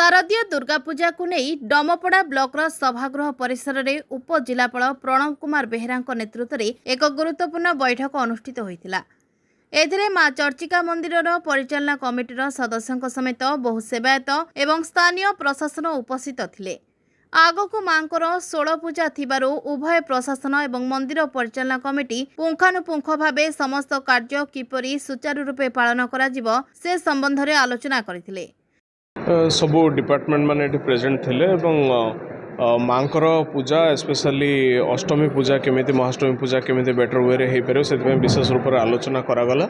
शारदीय दुर्गा पूजा को नहीं डमपड़ा ब्लॉकर सभागृह परिसर में उपजिलापाल प्रणव कुमार बेहेरा नेतृत्व में एक गुरुत्वपूर्ण बैठक अनुष्ठित होता। एथिरे मां चर्चिका मंदिर परिचालना कमिटीर सदस्यों समेत बहु सेवायत एवं स्थानीय प्रशासन उपस्थित थिले। आगकू मांकर 16 पूजा थिबारु उभय प्रशासन एवं मंदिर परिचालना कमिटी पुंखानुपुंख भावे समस्त कार्य किपरि सुचारू रूपे पालन करा से संबंध में आलोचना करथिले। सबू डिपार्टमेंट माने प्रेजेंट थिले एवं मांकर पूजा स्पेशली अष्टमी पूजा केमिति महाअष्टमी पूजा केमिति बेटर वे रे हेपर से विशेष रूप से आलोचना करागला।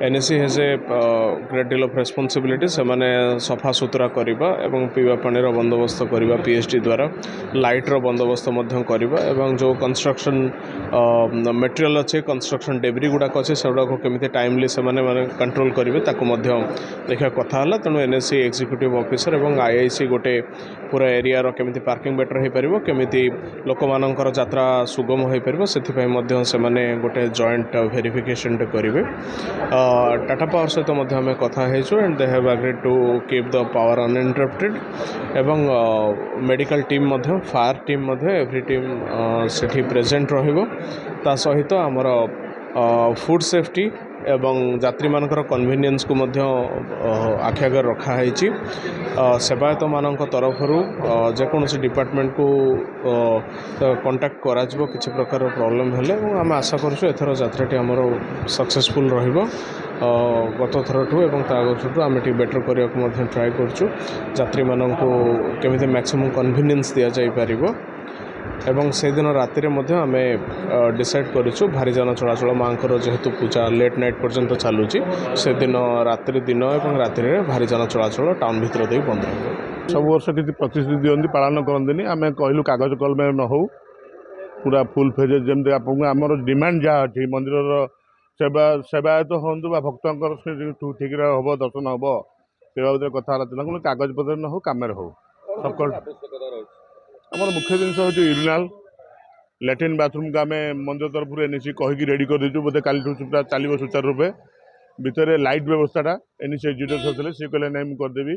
NSC has a great deal of responsibility से माने सफा सुतरा करबा एवं पीवा पानीर बंदोबस्त करबा पीएचडी द्वारा लाइटर बंदोबस्त मध्यम करबा एवं जो कंस्ट्रक्शन मटेरियल अच्छे कंस्ट्रक्शन डेब्री गुड़ाक अच्छे से गुड़ाक केमिति टाइमली से माने कंट्रोल करेंगे ताकू मध्य देखा कथा है। तेणु एनएससी एग्जीक्यूटिव ऑफिसर एवं आईआईसी गोटे पूरा एरिया रो केमिति पार्किंग बेटर हो पार केमिति लोक मानकर यात्रा सुगम हो पार से गोटे जॉइंट वेरिफिकेशन करेंगे। टाटा पावर सहित आम कथा and they have agreed to keep the power uninterrupted एवं medical team fire team every team सेठी प्रेजेंट रहिबो। ता सहित आमर फूड सेफ्टी एवं यात्री मानकर कन्वीनियंस को आखि आगे रखाई। सेवायत मान तरफ जेकोसी डिपार्टमेंट को कांटेक्ट करा किसी प्रकार प्रॉब्लम हेले आम आशा करूँ एथर यात्राटी आमर सक्सेसफुल रहिबो। गत थरठू एवं तागठू आम बेटर करने ट्राए करूँ यात्री मानक केमिति मैक्सिमम कन्वीनियंस दि जापर एवं से दिन राति आम डिसाइड करूँ भारी जान चलाचल मांकर जेहेतु पूजा लेट नाइट पर्यंत चलुची से दिन रात्रि दिन और राति भारी जान चलाचल टाउन भीतर दे बंद रही। सब वर्ष किसी प्रतिश्रुति दिखती पालन करते आम कहलु कागज कलम न हो पूरा फुल फेज जमी आमर डिमांड जहाँ अच्छी मंदिर सेवा सेवायत हूँ भक्तर ठीक हम दर्शन हम से बाबद कथा कागज पत्र न हो कम हो सब आमर मुख्य जिन हूँ यूरिनाल लैट्रिन बाथरूम को आम मंदिर तरफ एनएससी कहीकि रेडी कर देचु बोधे काली पूरा चलो सुचारू रूपे भितर लाइट व्यवस्थाटा एनएससी एग्जीक्यूटिव थे सी कहले नहीं करदेवी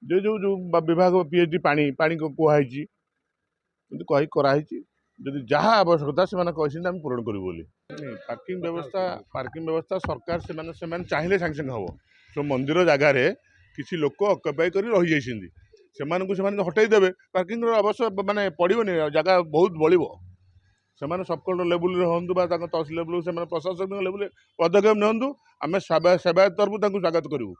जो जो जो विभाग पीएचडी पानी पानी कहुई कही कराई जदि जहाँ आवश्यकता से कही पूरण करूँ। पार्किंग व्यवस्था सरकार से चाहिए सांगे सांगे हम सो मंदिर जगार किसी लोक अक्युपाई कर रही से हटईदेवे पार्किंग आवश्यक माने पड़ोनी जगह बहुत बढ़ से सब कलेक्टर लेवल हूँ तहसिल लेवल से प्रशासनिक लेवल पदक्षेप नियंतु आम सेवायत तरफ स्वागत करूँ।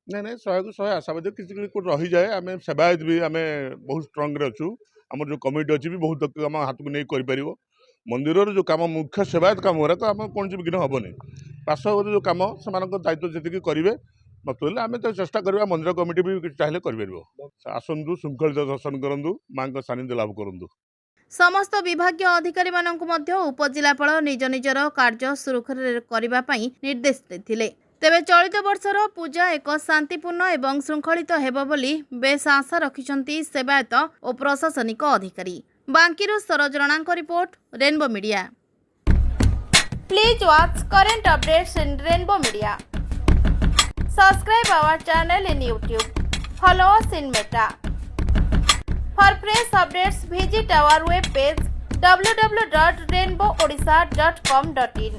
नहीं नहीं 100 को 100 आशावादी किसी रही जाए आम सेवायत भी आम बहुत स्ट्रंग अच्छू आम जो कमिटी अच्छी भी बहुत आम हाथ को नहीं कर मंदिर जो कम मुख्य सेवायत कम गुराक आम कौन विघ्न हेनी पार्श्व जो कम से दायित्व जी करेंगे मतलब आम तो चेष्टा करवा मंदिर कमिटी भी चाहिए कर आसतु श्रृंखलित दर्शन करूँ माँ का सानिध्य लाभ करूँ। समस्त विभागीय अधिकारी मानक मध्य उपजिलापाल निज निजर कार्य सुरुखुरुरे करने निर्देश देथिले। तेबे चलित वर्षर पूजा एक शांतिपूर्ण एवं श्रृंखलित हेबो बोली बेस आशा रखिछंती सेवायत और प्रशासनिक अधिकारी। बांकीरू सरोज रणांक report Rainbow Media. Please watch current updates in Rainbow Media. Subscribe our channel in YouTube. Follow us in Meta. For fresh updates, visit our web page www.rainbowadisha.com.in.